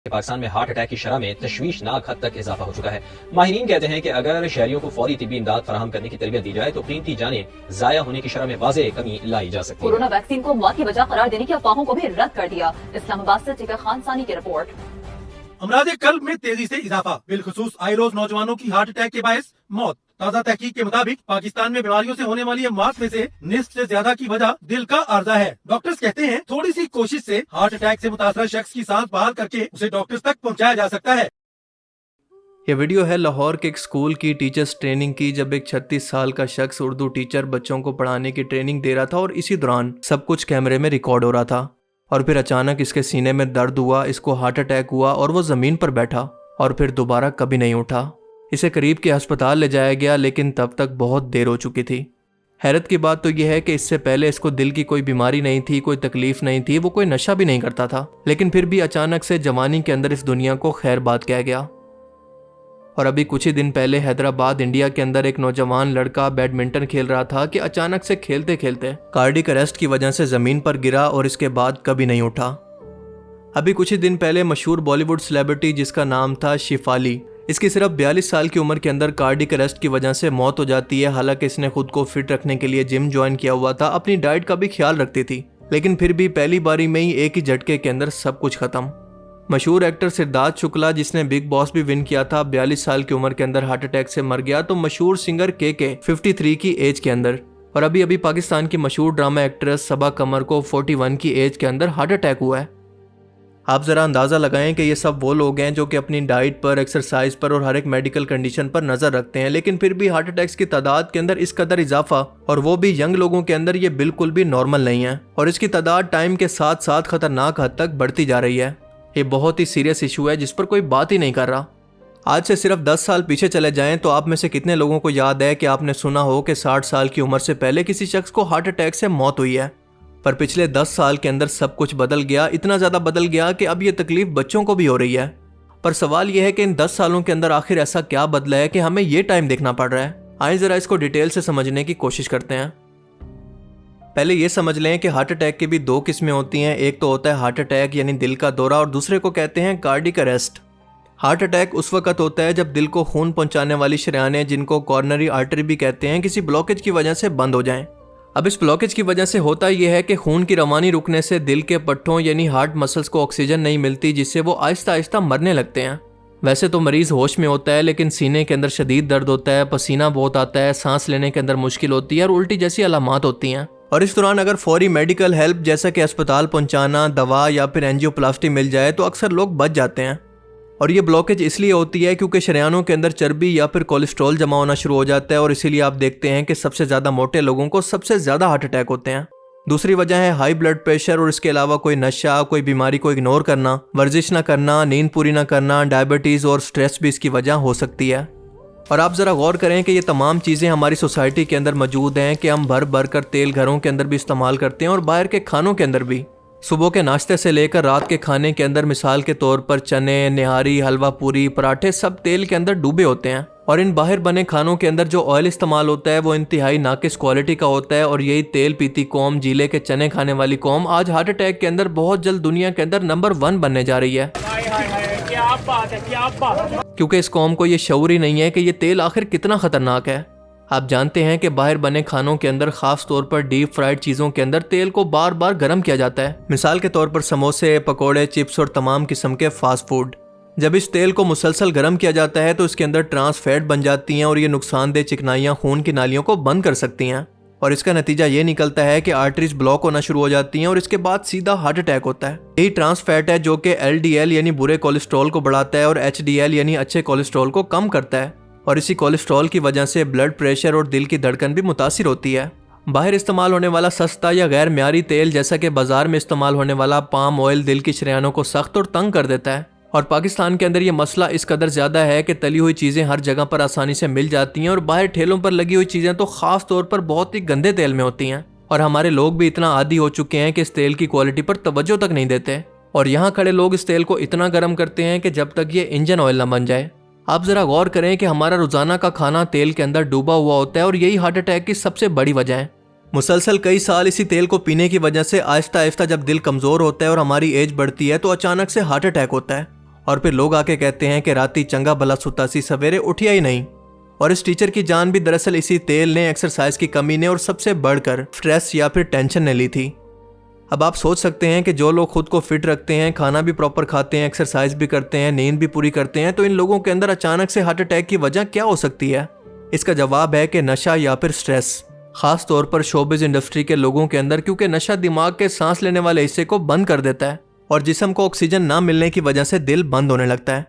पाकिस्तान में heart attack की शरह में तशवीशनाक हद तक इजाफा हो चुका है। माहिरीन कहते हैं कि अगर शहरियों को फौरी तिब्बी इमदाद फराहम करने की तरबियत दी जाए तो कीमती जानें जाया होने की शरह में वाज़ेह कमी लाई जा सकती है। कोरोना वैक्सीन को मौत की वजह करार देने की अफवाहों को भी रद्द कर दिया। इस्लामाबाद से टिका खान सानी की रिपोर्ट। अमराज कल्ब में तेजी से इजाफा, बिलखुसूस आए रोज नौजवानों की हार्ट अटैक के बायस मौत। ताज़ा तहकीक के मुताबिक पाकिस्तान में बीमारियों से होने वाली मौत में से निस्फ से ज्यादा की वजह दिल का आर्जा है। डॉक्टर्स कहते हैं थोड़ी सी कोशिश से हार्ट अटैक से मुतासरा शख्स की सांस बहाल करके उसे डॉक्टर्स तक पहुंचाया जा सकता है। यह वीडियो है लाहौर के एक स्कूल की टीचर्स ट्रेनिंग की, जब एक 36 साल का शख्स उर्दू टीचर बच्चों को पढ़ाने की ट्रेनिंग दे रहा था और इसी दौरान सब कुछ कैमरे में रिकॉर्ड हो रहा था। और फिर अचानक इसके सीने में दर्द हुआ, इसको हार्ट अटैक हुआ और वो ज़मीन पर बैठा और फिर दोबारा कभी नहीं उठा। इसे करीब के अस्पताल ले जाया गया, लेकिन तब तक बहुत देर हो चुकी थी। हैरत की बात तो यह है कि इससे पहले इसको दिल की कोई बीमारी नहीं थी, कोई तकलीफ नहीं थी, वो कोई नशा भी नहीं करता था, लेकिन फिर भी अचानक से जवानी के अंदर इस दुनिया को खैर बात कहा गया। और अभी कुछ ही दिन पहले हैदराबाद इंडिया के अंदर एक नौजवान लड़का बैडमिंटन खेल रहा था कि अचानक से खेलते खेलते कार्डिक अरेस्ट की वजह से जमीन पर गिरा और इसके बाद कभी नहीं उठा। अभी कुछ ही दिन पहले मशहूर बॉलीवुड सेलिब्रिटी जिसका नाम था शिफाली, इसकी सिर्फ 42 साल की उम्र के अंदर कार्डिक अरेस्ट की वजह से मौत हो जाती है। हालांकि इसने खुद को फिट रखने के लिए जिम ज्वाइन किया हुआ था, अपनी डाइट का भी ख्याल रखती थी, लेकिन फिर भी पहली बारी में ही एक ही झटके के अंदर सब कुछ खत्म। मशहूर एक्टर सिद्धार्थ शुक्ला जिसने बिग बॉस भी विन किया था, 42 साल की उम्र के अंदर हार्ट अटैक से मर गया। तो मशहूर सिंगर के 53 की एज के अंदर, और अभी पाकिस्तान की मशहूर ड्रामा एक्ट्रेस सबा कमर को 41 की एज के अंदर हार्ट अटैक हुआ है। आप जरा अंदाजा लगाएं कि ये सब वो लोग हैं जो कि अपनी डाइट पर, एक्सरसाइज पर और हर एक मेडिकल कंडीशन पर नजर रखते हैं, लेकिन फिर भी हार्ट अटैक्स की तादाद के अंदर इस कदर इजाफा, और वो भी यंग लोगों के अंदर, ये बिल्कुल भी नॉर्मल नहीं है। और इसकी तादाद टाइम के साथ साथ खतरनाक हद तक बढ़ती जा रही है। ये बहुत ही सीरियस इशू है जिस पर कोई बात ही नहीं कर रहा। आज से सिर्फ 10 साल पीछे चले जाएं तो आप में से कितने लोगों को याद है कि आपने सुना हो कि 60 साल की उम्र से पहले किसी शख्स को हार्ट अटैक से मौत हुई है। पर पिछले 10 साल के अंदर सब कुछ बदल गया, इतना ज़्यादा बदल गया कि अब ये तकलीफ बच्चों को भी हो रही है। पर सवाल यह है कि इन 10 सालों के अंदर आखिर ऐसा क्या बदला है कि हमें ये टाइम देखना पड़ रहा है। आइए ज़रा इसको डिटेल से समझने की कोशिश करते हैं। पहले ये समझ लें कि हार्ट अटैक की भी 2 किस्में होती हैं। एक तो होता है हार्ट अटैक यानी दिल का दौरा, और दूसरे को कहते हैं कार्डिक अरेस्ट। हार्ट अटैक उस वक्त होता है जब दिल को खून पहुंचाने वाली शरेयानें, जिनको कॉर्नरी आर्टरी भी कहते हैं, किसी ब्लॉकेज की वजह से बंद हो जाएं। अब इस ब्लॉकेज की वजह से होता यह है कि खून की रवानी रुकने से दिल के पट्टों यानी हार्ट मसल्स को ऑक्सीजन नहीं मिलती, जिससे वो आहिस्ता आहिस्ता मरने लगते हैं। वैसे तो मरीज होश में होता है, लेकिन सीने के अंदर शदीद दर्द होता है, पसीना बहुत आता है, सांस लेने के अंदर मुश्किल होती है और उल्टी जैसी अलामात होती हैं। और इस दौरान अगर फौरी मेडिकल हेल्प जैसा कि अस्पताल पहुंचाना, दवा या फिर एंजियोप्लास्टी मिल जाए तो अक्सर लोग बच जाते हैं। और ये ब्लॉकेज इसलिए होती है क्योंकि शरेयानों के अंदर चर्बी या फिर कोलेस्ट्रॉल जमा होना शुरू हो जाता है, और इसीलिए आप देखते हैं कि सबसे ज़्यादा मोटे लोगों को सबसे ज़्यादा हार्ट अटैक होते हैं। दूसरी वजह है हाई ब्लड प्रेशर, और इसके अलावा कोई नशा, कोई बीमारी को इग्नोर करना, वर्जिश ना करना, नींद पूरी ना करना, डायबिटीज़ और स्ट्रेस भी इसकी वजह हो सकती है। और आप ज़रा गौर करें कि ये तमाम चीज़ें हमारी सोसाइटी के अंदर मौजूद हैं कि हम भर भर कर तेल घरों के अंदर भी इस्तेमाल करते हैं और बाहर के खानों के अंदर भी। सुबह के नाश्ते से लेकर रात के खाने के अंदर मिसाल के तौर पर चने, निहारी, हलवा पूरी, पराठे सब तेल के अंदर डूबे होते हैं। और इन बाहर बने खानों के अंदर जो ऑयल इस्तेमाल होता है वो इंतहाई नाकिस क्वालिटी का होता है। और यही तेल पीती कौम, जीले के चने खाने वाली कौम, आज हार्ट अटैक के अंदर बहुत जल्द दुनिया के अंदर नंबर 1 बनने जा रही है। क्या बात है, क्या बात है। क्योंकि इस कौम को ये शऊर ही नहीं है कि ये तेल आखिर कितना खतरनाक है। आप जानते हैं कि बाहर बने खानों के अंदर, खास तौर पर डीप फ्राइड चीज़ों के अंदर, तेल को बार बार गर्म किया जाता है। मिसाल के तौर पर समोसे, पकोड़े, चिप्स और तमाम किस्म के फास्ट फूड। जब इस तेल को मुसलसल गर्म किया जाता है तो इसके अंदर ट्रांस फैट बन जाती हैं और ये नुकसानदेह चिकनाइयाँ खून की नालियों को बंद कर सकती हैं। और इसका नतीजा ये निकलता है कि आर्टरीज ब्लॉक होना शुरू हो जाती हैं और इसके बाद सीधा हार्ट अटैक होता है। यही ट्रांस फैट है जो कि LDL यानी बुरे कोलेस्ट्रॉल को बढ़ाता है और HDL यानी अच्छे कोलेस्ट्रॉल को कम करता है। और इसी कोलेस्ट्रॉल की वजह से ब्लड प्रेशर और दिल की धड़कन भी मुतासिर होती है। बाहर इस्तेमाल होने वाला सस्ता या गैर म्यारी तेल, जैसा कि बाजार में इस्तेमाल होने वाला पाम ऑयल, दिल की शरेयानों को सख्त और तंग कर देता है। और पाकिस्तान के अंदर ये मसला इस कदर ज़्यादा है कि तली हुई चीज़ें हर जगह पर आसानी से मिल जाती हैं, और बाहर ठेलों पर लगी हुई चीज़ें तो ख़ास तौर पर बहुत ही गंदे तेल में होती हैं। और हमारे लोग भी इतना आदी हो चुके हैं कि इस तेल की क्वालिटी पर तवज्जो तक नहीं देते। और यहाँ खड़े लोग इस तेल को इतना गर्म करते हैं कि जब तक ये इंजन ऑयल ना बन जाए। आप ज़रा गौर करें कि हमारा रोज़ाना का खाना तेल के अंदर डूबा हुआ होता है, और यही हार्ट अटैक की सबसे बड़ी वजह है। मुसलसल कई साल इसी तेल को पीने की वजह से आहिस्ता आहिस्ता जब दिल कमज़ोर होता है और हमारी एज बढ़ती है तो अचानक से हार्ट अटैक होता है। और फिर लोग आके कहते हैं कि राती चंगा भला सुतासी सवेरे उठिया ही नहीं। और इस टीचर की जान भी दरअसल इसी तेल ने, एक्सरसाइज की कमी ने और सबसे बढ़कर स्ट्रेस या फिर टेंशन ने ली थी। अब आप सोच सकते हैं कि जो लोग खुद को फिट रखते हैं, खाना भी प्रॉपर खाते हैं, एक्सरसाइज भी करते हैं, नींद भी पूरी करते हैं, तो इन लोगों के अंदर अचानक से हार्ट अटैक की वजह क्या हो सकती है? इसका जवाब है कि नशा या फिर स्ट्रेस, खास तौर पर शोबिज इंडस्ट्री के लोगों के अंदर, क्योंकि नशा दिमाग के सांस लेने वाले हिस्से को बंद कर देता है और जिस्म को ऑक्सीजन ना मिलने की वजह से दिल बंद होने लगता है।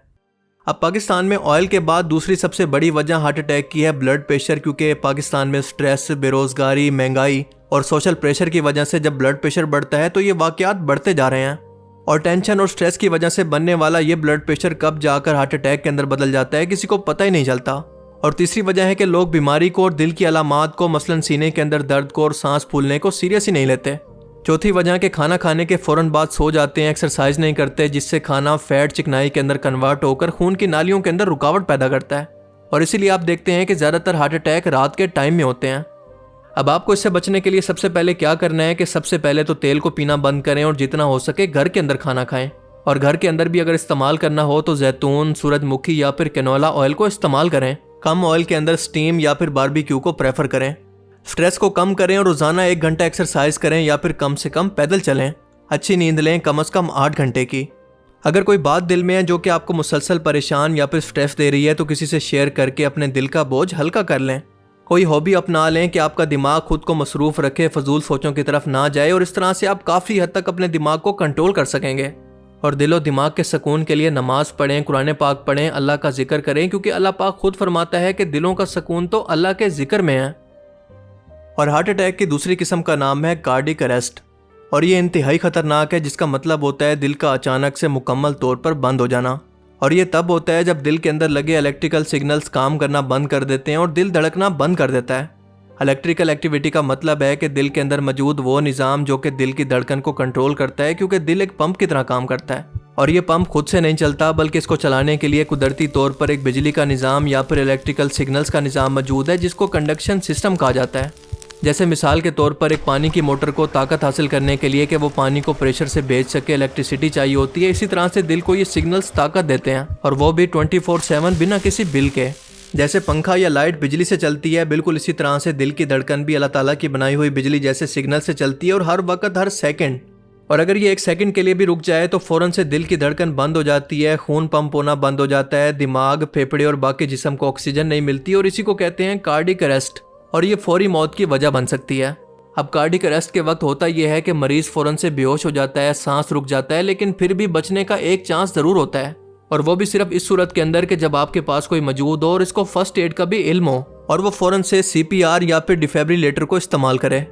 अब पाकिस्तान में ऑयल के बाद दूसरी सबसे बड़ी वजह हार्ट अटैक की है ब्लड प्रेशर, क्योंकि पाकिस्तान में स्ट्रेस, बेरोजगारी, महंगाई और सोशल प्रेशर की वजह से जब ब्लड प्रेशर बढ़ता है तो ये वाकयात बढ़ते जा रहे हैं। और टेंशन और स्ट्रेस की वजह से बनने वाला ये ब्लड प्रेशर कब जाकर हार्ट अटैक के अंदर बदल जाता है किसी को पता ही नहीं चलता। और तीसरी वजह है कि लोग बीमारी को और दिल की अलामात को, मसलन सीने के अंदर दर्द को और सांस फूलने को सीरियस ही नहीं लेते। चौथी वजह के खाना खाने के फौरन बाद सो जाते हैं, एक्सरसाइज नहीं करते, जिससे खाना फैट चिकनाई के अंदर कन्वर्ट होकर खून की नालियों के अंदर रुकावट पैदा करता है और इसीलिए आप देखते हैं कि ज़्यादातर हार्ट अटैक रात के टाइम में होते हैं। अब आपको इससे बचने के लिए सबसे पहले क्या करना है कि सबसे पहले तो तेल को पीना बंद करें और जितना हो सके घर के अंदर खाना खाएं। और घर के अंदर भी अगर इस्तेमाल करना हो तो जैतून, सूरजमुखी या फिर कैनोला ऑयल को इस्तेमाल करें। कम ऑयल के अंदर स्टीम या फिर बारबेक्यू को प्रेफर करें। स्ट्रेस को कम करें और रोजाना 1 घंटा एक्सरसाइज करें या फिर कम से कम पैदल चलें। अच्छी नींद लें, कम से कम 8 घंटे की। अगर कोई बात दिल में है जो कि आपको मुसलसल परेशान या फिर स्ट्रेस दे रही है तो किसी से शेयर करके अपने दिल का बोझ हल्का कर लें। कोई हॉबी अपना लें कि आपका दिमाग खुद को मसरूफ रखे, फजूल सोचों की तरफ ना जाए और इस तरह से आप काफ़ी हद तक अपने दिमाग को कंट्रोल कर सकेंगे। और दिलो दिमाग के सुकून के लिए नमाज पढ़ें, कुरान पाक पढ़ें, अल्लाह का जिक्र करें, क्योंकि अल्लाह पाक खुद फरमाता है कि दिलों का सुकून तो अल्लाह के जिक्र में है। और हार्ट अटैक की दूसरी किस्म का नाम है कार्डिक अरेस्ट और ये इंतहाई खतरनाक है, जिसका मतलब होता है दिल का अचानक से मुकम्मल तौर पर बंद हो जाना। और ये तब होता है जब दिल के अंदर लगे इलेक्ट्रिकल सिग्नल्स काम करना बंद कर देते हैं और दिल धड़कना बंद कर देता है। इलेक्ट्रिकल एक्टिविटी का मतलब है कि दिल के अंदर मौजूद वो निज़ाम जो कि दिल की धड़कन को कंट्रोल करता है, क्योंकि दिल एक पंप की तरह काम करता है और ये पंप खुद से नहीं चलता, बल्कि इसको चलाने के लिए कुदरती तौर पर एक बिजली का निज़ाम या फिर इलेक्ट्रिकल सिग्नल्स का निज़ाम मौजूद है, जिसको कंडक्शन सिस्टम कहा जाता है। जैसे मिसाल के तौर पर एक पानी की मोटर को ताकत हासिल करने के लिए कि वो पानी को प्रेशर से भेज सके इलेक्ट्रिसिटी चाहिए होती है, इसी तरह से दिल को ये सिग्नल्स ताकत देते हैं और वो भी 24/7 बिना किसी बिल के। जैसे पंखा या लाइट बिजली से चलती है, बिल्कुल इसी तरह से दिल की धड़कन भी अल्लाह ताला की बनाई हुई बिजली जैसे सिग्नल से चलती है और हर वक्त, हर सेकंड। और अगर ये 1 सेकंड के लिए भी रुक जाए तो फौरन से दिल की धड़कन बंद हो जाती है, खून पंप होना बंद हो जाता है, दिमाग, फेफड़े और बाकी जिस्म को ऑक्सीजन नहीं मिलती और इसी को कहते हैं कार्डिक अरेस्ट और ये फौरी मौत की वजह बन सकती है। अब कार्डिक अरेस्ट के वक्त होता यह है कि मरीज फौरन से बेहोश हो जाता है, सांस रुक जाता है, लेकिन फिर भी बचने का एक चांस जरूर होता है और वो भी सिर्फ इस सूरत के अंदर कि जब आपके पास कोई मौजूद हो और इसको फर्स्ट एड का भी इल्म हो और वो फौरन से CPR या फिर डिफिब्रिलेटर को इस्तेमाल करे।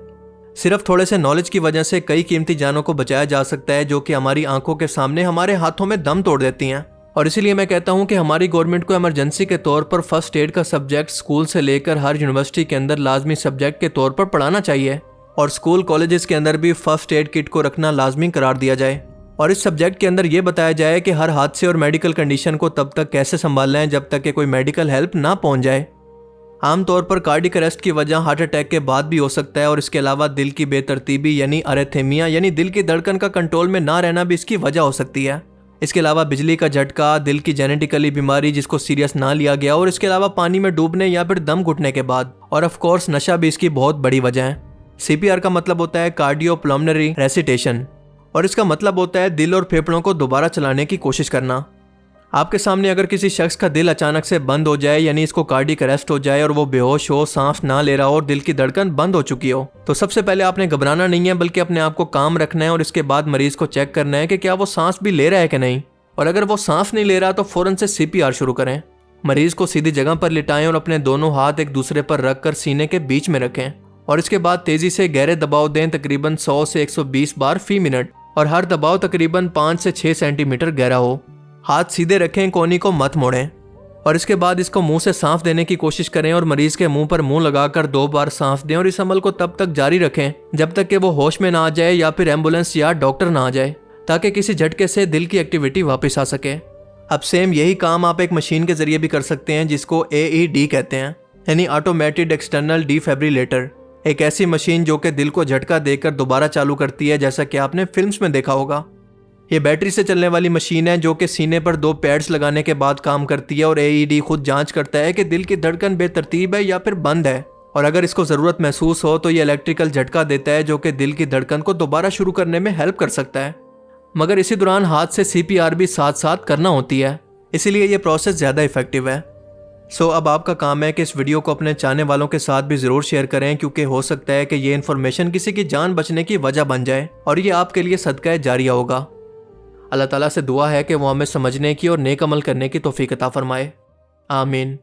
सिर्फ थोड़े से नॉलेज की वजह से कई कीमती जानों को बचाया जा सकता है, जो कि हमारी आंखों के सामने हमारे हाथों में दम तोड़ देती हैं। और इसीलिए मैं कहता हूं कि हमारी गवर्नमेंट को इमरजेंसी के तौर पर फर्स्ट एड का सब्जेक्ट स्कूल से लेकर हर यूनिवर्सिटी के अंदर लाजमी सब्जेक्ट के तौर पर पढ़ाना चाहिए और स्कूल कॉलेजेस के अंदर भी फर्स्ट एड किट को रखना लाजमी करार दिया जाए और इस सब्जेक्ट के अंदर ये बताया जाए कि हर हादसे और मेडिकल कंडीशन को तब तक कैसे संभालना है जब तक कि कोई मेडिकल हेल्प ना पहुंच जाए। आमतौर पर कार्डिक अरेस्ट की वजह हार्ट अटैक के बाद भी हो सकता है और इसके अलावा दिल की बेतरतीबी यानी अरेथेमिया यानी दिल की धड़कन का कंट्रोल में ना रहना भी इसकी वजह हो सकती है। इसके अलावा बिजली का झटका, दिल की जेनेटिकली बीमारी जिसको सीरियस ना लिया गया और इसके अलावा पानी में डूबने या फिर दम घुटने के बाद और ऑफ कोर्स नशा भी इसकी बहुत बड़ी वजह है। CPR का मतलब होता है कार्डियोपल्मोनरी रेसिटेशन और इसका मतलब होता है दिल और फेफड़ों को दोबारा चलाने की कोशिश करना। आपके सामने अगर किसी शख्स का दिल अचानक से बंद हो जाए यानी इसको कार्डिक अरेस्ट हो जाए और वो बेहोश हो, सांस ना ले रहा हो और दिल की धड़कन बंद हो चुकी हो, तो सबसे पहले आपने घबराना नहीं है, बल्कि अपने आप को काम रखना है और इसके बाद मरीज को चेक करना है कि क्या वो सांस भी ले रहा है कि नहीं। और अगर वो सांस नहीं ले रहा तो फौरन से CPR शुरू करें। मरीज को सीधी जगह पर लिटाएं और अपने दोनों हाथ एक दूसरे पर रखकर सीने के बीच में रखें और इसके बाद तेजी से गहरे दबाव दें, तकरीबन 100 से 120 बार फी मिनट और हर दबाव तकरीबन 5 से 6 सेंटीमीटर गहरा हो। हाथ सीधे रखें, कोहनी को मत मोड़ें और इसके बाद इसको मुंह से सांस देने की कोशिश करें और मरीज के मुंह पर मुंह लगाकर 2 बार सांस दें और इस अमल को तब तक जारी रखें जब तक कि वो होश में ना आ जाए या फिर एम्बुलेंस या डॉक्टर ना आ जाए, ताकि किसी झटके से दिल की एक्टिविटी वापस आ सके। अब सेम यही काम आप एक मशीन के जरिए भी कर सकते हैं जिसको AED कहते हैं, यानी ऑटोमेटेड एक्सटर्नल डिफिब्रिलेटर। एक ऐसी मशीन जो कि दिल को झटका देकर दोबारा चालू करती है, जैसा कि आपने फिल्म्स में देखा होगा। ये बैटरी से चलने वाली मशीन है जो कि सीने पर 2 पैड्स लगाने के बाद काम करती है और AED खुद जांच करता है कि दिल की धड़कन बेतरतीब है या फिर बंद है, और अगर इसको ज़रूरत महसूस हो तो ये इलेक्ट्रिकल झटका देता है जो कि दिल की धड़कन को दोबारा शुरू करने में हेल्प कर सकता है। मगर इसी दौरान हाथ से CPR भी साथ साथ करना होती है, इसीलिए ये प्रोसेस ज़्यादा इफेक्टिव है। अब आपका काम है कि इस वीडियो को अपने चाहने वालों के साथ भी ज़रूर शेयर करें, क्योंकि हो सकता है कि ये इन्फॉर्मेशन किसी की जान बचने की वजह बन जाए और ये आपके लिए सदका जारिया होगा। अल्लाह ताला से दुआ है कि वो हमें समझने की और नेक अमल करने की तौफीक अता फरमाए। आमीन।